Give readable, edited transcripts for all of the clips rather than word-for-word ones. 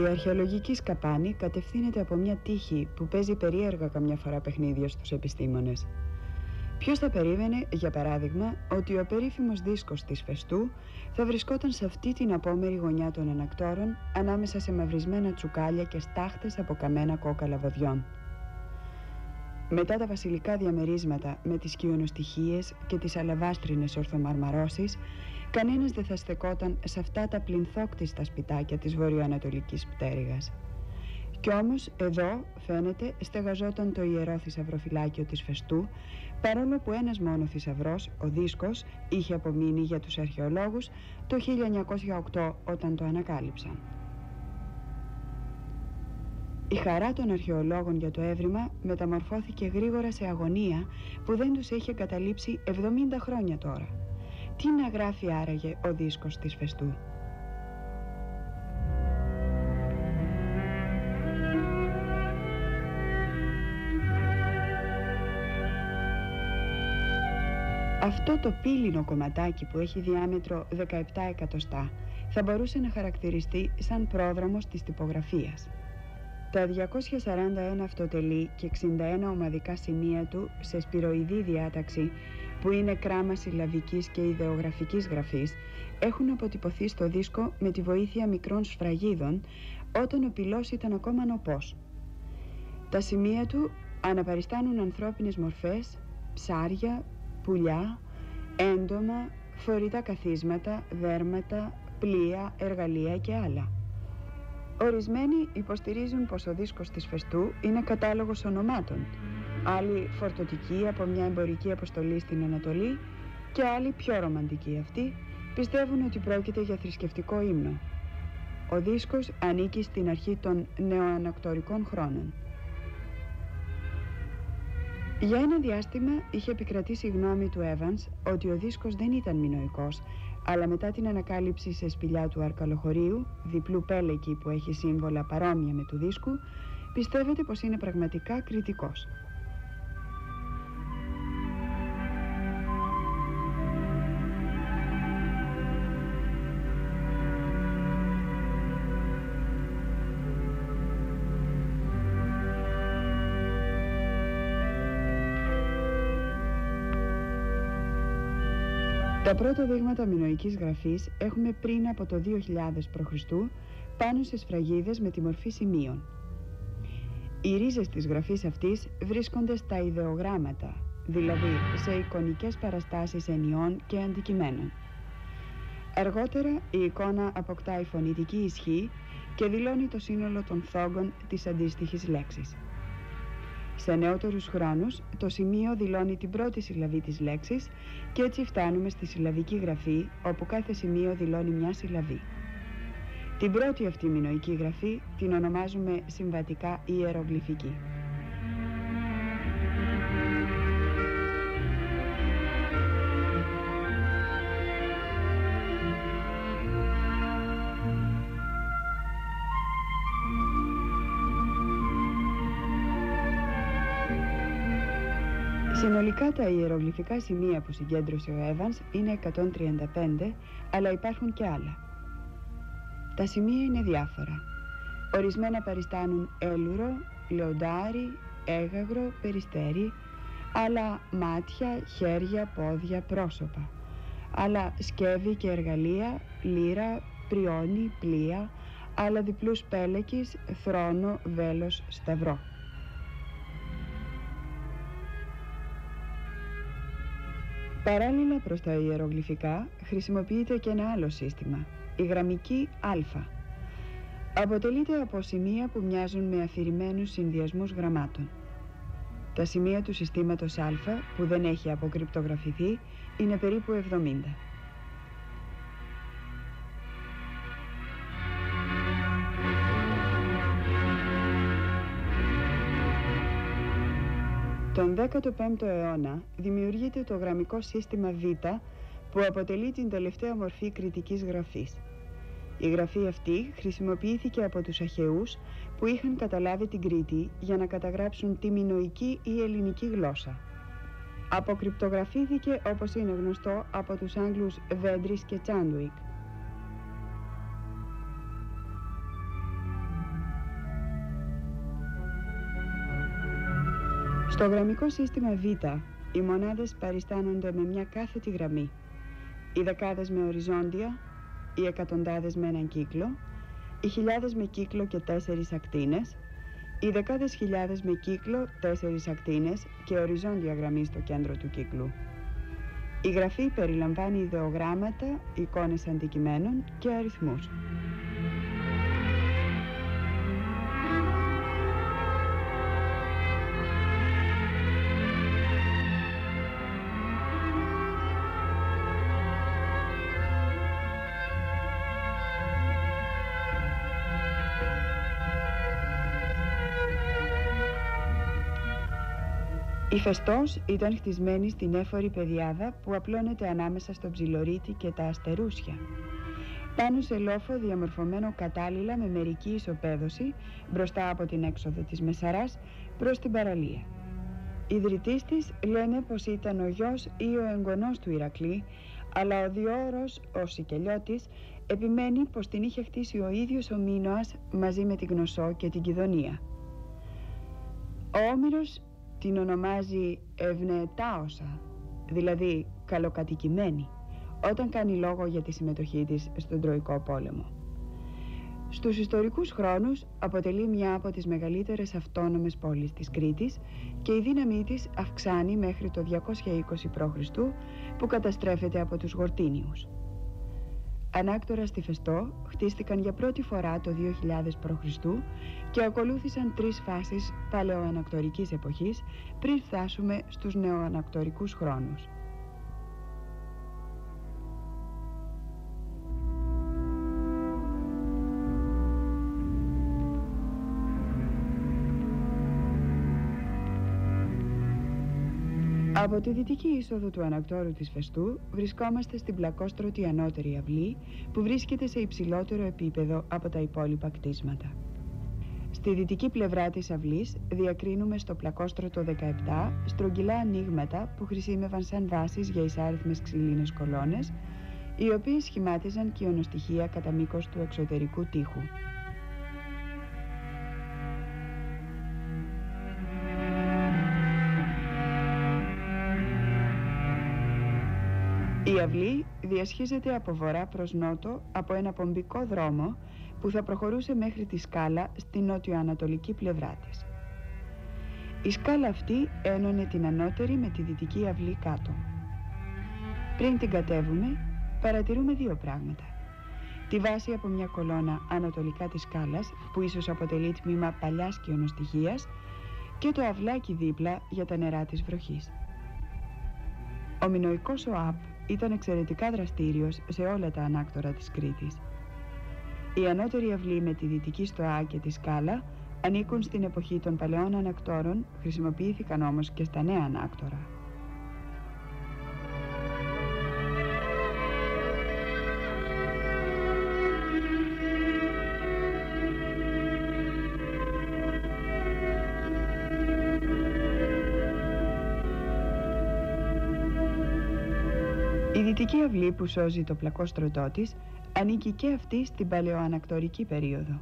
Η αρχαιολογική σκαπάνη κατευθύνεται από μια τύχη που παίζει περίεργα καμιά φορά παιχνίδια στους επιστήμονες. Ποιος θα περίμενε, για παράδειγμα, ότι ο περίφημος δίσκος της Φεστού θα βρισκόταν σε αυτή την απόμερη γωνιά των ανακτόρων, ανάμεσα σε μαυρισμένα τσουκάλια και στάχτες από καμένα κόκαλα βοδιών. Μετά τα βασιλικά διαμερίσματα με τις κοιονοστοιχίες και τις αλαβάστρινες ορθομαρμαρώσεις, κανένας δεν θα στεκόταν σε αυτά τα πληνθόκτιστα σπιτάκια της βορειοανατολικής πτέρυγας. Κι όμως εδώ, φαίνεται, στεγαζόταν το ιερό θησαυροφυλάκιο της Φεστού, παρόλο που ένας μόνο θησαυρός, ο δίσκος, είχε απομείνει για τους αρχαιολόγους το 1908 όταν το ανακάλυψαν. Η χαρά των αρχαιολόγων για το έβριμα μεταμορφώθηκε γρήγορα σε αγωνία που δεν τους είχε καταλήψει 70 χρόνια τώρα. Τι να γράφει άραγε ο δίσκος της Φεστού? Αυτό το πύλινο κομματάκι που έχει διάμετρο 17 εκατοστά θα μπορούσε να χαρακτηριστεί σαν πρόδρομος της τυπογραφίας. Τα 241 αυτοτελή και 61 ομαδικά σημεία του σε σπυροειδή διάταξη, που είναι κράμα συλλαβικής και ιδεογραφικής γραφής, έχουν αποτυπωθεί στο δίσκο με τη βοήθεια μικρών σφραγίδων όταν ο πυλός ήταν ακόμα νοπός. Τα σημεία του αναπαριστάνουν ανθρώπινες μορφές, ψάρια, πουλιά, έντομα, φορητά καθίσματα, δέρματα, πλοία, εργαλεία και άλλα. Ορισμένοι υποστηρίζουν πως ο δίσκος της Φεστού είναι κατάλογος ονομάτων, άλλοι φορτωτικοί από μια εμπορική αποστολή στην Ανατολή και άλλοι πιο ρομαντικοί αυτοί πιστεύουν ότι πρόκειται για θρησκευτικό ύμνο. Ο δίσκος ανήκει στην αρχή των νεοανακτορικών χρόνων. Για ένα διάστημα είχε επικρατήσει η γνώμη του Evans ότι ο δίσκος δεν ήταν μινωικός, αλλά μετά την ανακάλυψη σε σπηλιά του Αρκαλοχωρίου, διπλού πέλεκη που έχει σύμβολα παρόμοια με του δίσκου, πιστεύεται πως είναι πραγματικά κριτικός. Τα πρώτα δείγματα μινωικής γραφής έχουμε πριν από το 2000 π.Χ. πάνω σε σφραγίδες με τη μορφή σημείων. Οι ρίζες της γραφής αυτής βρίσκονται στα ιδεογράμματα, δηλαδή σε εικονικές παραστάσεις ενιών και αντικειμένων. Αργότερα η εικόνα αποκτάει φωνητική ισχύ και δηλώνει το σύνολο των θόγκων της αντίστοιχης λέξης. Σε νεότερους χρόνους, το σημείο δηλώνει την πρώτη συλλαβή της λέξης και έτσι φτάνουμε στη συλλαβική γραφή, όπου κάθε σημείο δηλώνει μια συλλαβή. Την πρώτη αυτή μινωική γραφή την ονομάζουμε συμβατικά ιερογλυφική. Συνολικά τα ιερογλυφικά σημεία που συγκέντρωσε ο Evans είναι 135, αλλά υπάρχουν και άλλα. Τα σημεία είναι διάφορα. Ορισμένα παριστάνουν έλουρο, λεοντάρι, έγαγρο, περιστέρι, άλλα μάτια, χέρια, πόδια, πρόσωπα. Άλλα σκεύη και εργαλεία, λύρα, πριόνι, πλοία, άλλα διπλούς πέλεκης, θρόνο, βέλος, σταυρό. Παράλληλα προς τα ιερογλυφικά χρησιμοποιείται και ένα άλλο σύστημα, η γραμμική Α. Αποτελείται από σημεία που μοιάζουν με αφηρημένους συνδυασμούς γραμμάτων. Τα σημεία του συστήματος Α, που δεν έχει αποκρυπτογραφηθεί, είναι περίπου 70. Τον 15ο αιώνα δημιουργείται το γραμμικό σύστημα Β, που αποτελεί την τελευταία μορφή κριτικής γραφής. Η γραφή αυτή χρησιμοποιήθηκε από τους Αχαιούς που είχαν καταλάβει την Κρήτη για να καταγράψουν τη μινωική ή ελληνική γλώσσα. Αποκρυπτογραφήθηκε, όπως είναι γνωστό, από τους Άγγλους Βέντρις και Τσάντουικ. Στο γραμμικό σύστημα Β, οι μονάδες παριστάνονται με μια κάθετη γραμμή. Οι δεκάδες με οριζόντια, οι εκατοντάδες με έναν κύκλο, οι χιλιάδες με κύκλο και 4 ακτίνες, οι δεκάδες χιλιάδες με κύκλο, 4 ακτίνες και οριζόντια γραμμή στο κέντρο του κύκλου. Η γραφή περιλαμβάνει ιδεογράμματα, εικόνες αντικειμένων και αριθμούς. Η Φεστός ήταν χτισμένη στην έφορη πεδιάδα που απλώνεται ανάμεσα στο Ψιλορίτη και τα Αστερούσια, πάνω σε λόφο διαμορφωμένο κατάλληλα με μερική ισοπαίδωση μπροστά από την έξοδο της Μεσαράς προς την παραλία. Ιδρυτής της λένε πως ήταν ο γιος ή ο εγγονός του Ηρακλή, αλλά ο Διόρος, ο Σικελιώτης, επιμένει πως την είχε χτίσει ο ίδιος ο Μίνωας μαζί με την Γνωσό και την Κιδωνία. Ο Όμηρος την ονομάζει Ευνετάωσα, δηλαδή καλοκατοικημένη, όταν κάνει λόγο για τη συμμετοχή της στον Τροϊκό πόλεμο. Στους ιστορικούς χρόνους αποτελεί μια από τις μεγαλύτερες αυτόνομες πόλεις της Κρήτης και η δύναμή της αυξάνει μέχρι το 220 π.Χ. που καταστρέφεται από τους Γορτίνιους. Ανάκτορα στη Φεστό χτίστηκαν για πρώτη φορά το 2000 π.Χ. και ακολούθησαν 3 φάσεις παλαιοανακτορικής εποχής πριν φτάσουμε στους νεοανακτορικούς χρόνους. Από τη δυτική είσοδο του ανακτόρου της Φεστού βρισκόμαστε στην πλακόστρωτη ανώτερη αυλή που βρίσκεται σε υψηλότερο επίπεδο από τα υπόλοιπα κτίσματα. Στη δυτική πλευρά της αυλής διακρίνουμε στο πλακόστρωτο 17 στρογγυλά ανοίγματα που χρησιμεύαν σαν βάσεις για εισάριθμες ξυλίνες κολόνες, οι οποίες σχημάτιζαν κοιονοστοιχεία κατά μήκος του εξωτερικού τοίχου. Η αυλή διασχίζεται από βορρά προς νότο από ένα πομπικό δρόμο που θα προχωρούσε μέχρι τη σκάλα στη νότιο-ανατολική πλευρά της. Η σκάλα αυτή ένωνε την ανώτερη με τη δυτική αυλή κάτω. Πριν την κατέβουμε, παρατηρούμε 2 πράγματα. Τη βάση από μια κολόνα ανατολικά της σκάλας, που ίσως αποτελεί τμήμα παλιάς κοιονοστοιχείας, και το αυλάκι δίπλα για τα νερά της βροχής. Ο μινωικός ΟΑΠ ήταν εξαιρετικά δραστήριος σε όλα τα ανάκτορα της Κρήτης. Η ανώτερη αυλή με τη δυτική στοά και τη σκάλα ανήκουν στην εποχή των παλαιών ανακτόρων, χρησιμοποιήθηκαν όμως και στα νέα ανάκτορα. Η δυτική αυλή που σώζει το πλακόστρωτό της ανήκει και αυτή στην παλαιοανακτορική περίοδο.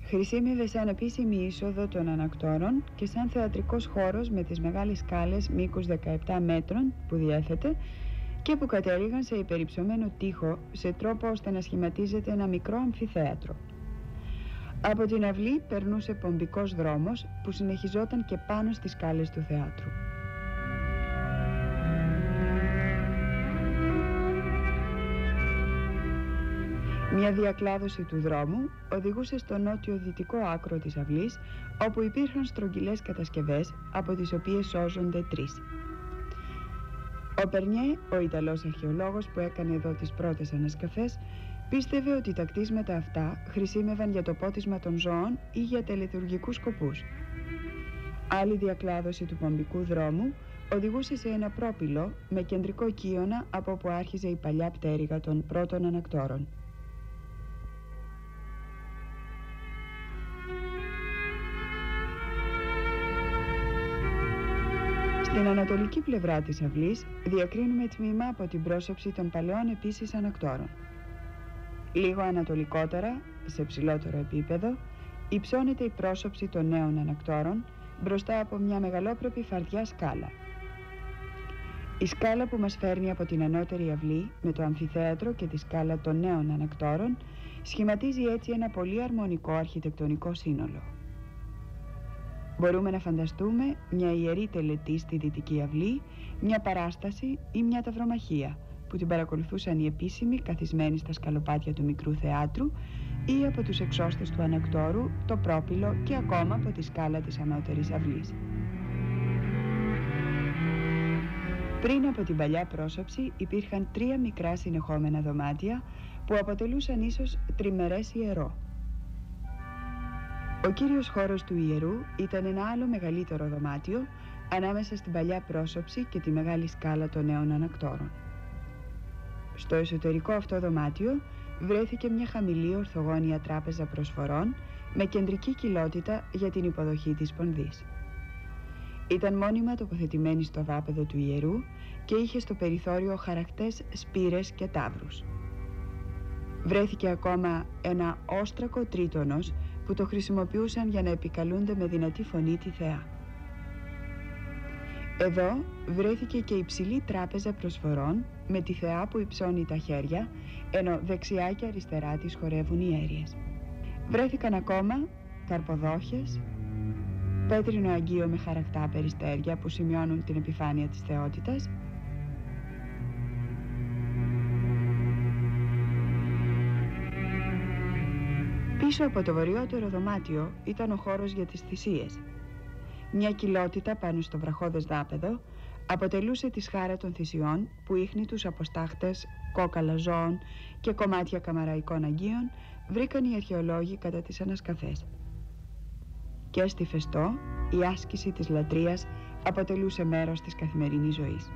Χρησιμεύε σαν επίσημη είσοδο των ανακτόρων και σαν θεατρικός χώρος με τις μεγάλες σκάλες μήκους 17 μέτρων που διέθετε και που κατέληγαν σε υπερυψωμένο τοίχο σε τρόπο ώστε να σχηματίζεται ένα μικρό αμφιθέατρο. Από την αυλή περνούσε πομπικός δρόμος που συνεχιζόταν και πάνω στις σκάλες του θεάτρου. Μια διακλάδωση του δρόμου οδηγούσε στο νότιο-δυτικό άκρο της αυλής, όπου υπήρχαν στρογγυλές κατασκευές, από τις οποίες σώζονται 3. Ο Περνιέ, ο Ιταλός αρχαιολόγος που έκανε εδώ τις πρώτες ανασκαφές, πίστευε ότι τα κτίσματα αυτά χρησιμεύαν για το πότισμα των ζώων ή για τελετουργικούς σκοπούς. Άλλη διακλάδωση του πομπικού δρόμου οδηγούσε σε ένα πρόπυλο με κεντρικό κύωνα από όπου άρχιζε η παλιά πτέρυγα των πρώτων ανακτόρων. Στην ανατολική πλευρά της αυλής διακρίνουμε τμήμα από την πρόσωψη των παλαιών επίσης ανακτόρων. Λίγο ανατολικότερα, σε ψηλότερο επίπεδο, υψώνεται η πρόσωψη των νέων ανακτόρων μπροστά από μια μεγαλόπρεπη φαρδιά σκάλα. Η σκάλα που μας φέρνει από την ανώτερη αυλή με το αμφιθέατρο και τη σκάλα των νέων ανακτόρων σχηματίζει έτσι ένα πολύ αρμονικό αρχιτεκτονικό σύνολο. Μπορούμε να φανταστούμε μια ιερή τελετή στη δυτική αυλή, μια παράσταση ή μια ταυρομαχία που την παρακολουθούσαν οι επίσημοι καθισμένοι στα σκαλοπάτια του μικρού θεάτρου ή από τους εξώστες του ανακτόρου, το πρόπυλο και ακόμα από τη σκάλα της ανώτερης αυλής. Πριν από την παλιά πρόσωψη υπήρχαν 3 μικρά συνεχόμενα δωμάτια που αποτελούσαν ίσως τριμερές ιερό. Ο κύριος χώρος του ιερού ήταν ένα άλλο μεγαλύτερο δωμάτιο ανάμεσα στην παλιά πρόσωψη και τη μεγάλη σκάλα των νέων ανακτόρων. Στο εσωτερικό αυτό δωμάτιο βρέθηκε μια χαμηλή ορθογώνια τράπεζα προσφορών με κεντρική κοιλότητα για την υποδοχή της πονδής. Ήταν μόνιμα τοποθετημένη στο δάπεδο του ιερού και είχε στο περιθώριο χαρακτές σπήρες και ταύρους. Βρέθηκε ακόμα ένα όστρακο τρίτονος που το χρησιμοποιούσαν για να επικαλούνται με δυνατή φωνή τη θεά. Εδώ βρέθηκε και υψηλή τράπεζα προσφορών με τη θεά που υψώνει τα χέρια, ενώ δεξιά και αριστερά της χορεύουν οι αίριες. Βρέθηκαν ακόμα καρποδόχες, πέτρινο αγγείο με χαρακτά περιστέρια που σημειώνουν την επιφάνεια της θεότητας, πίσω από το βορειότερο δωμάτιο ήταν ο χώρος για τις θυσίες. Μια κοιλότητα πάνω στο βραχώδες δάπεδο αποτελούσε τη σχάρα των θυσιών που ίχνη τους από στάχτες, κόκαλα ζώων και κομμάτια καμαραϊκών αγγείων βρήκαν οι αρχαιολόγοι κατά τις ανασκαφές. Και στη Φεστό η άσκηση της λατρείας αποτελούσε μέρος της καθημερινής ζωής.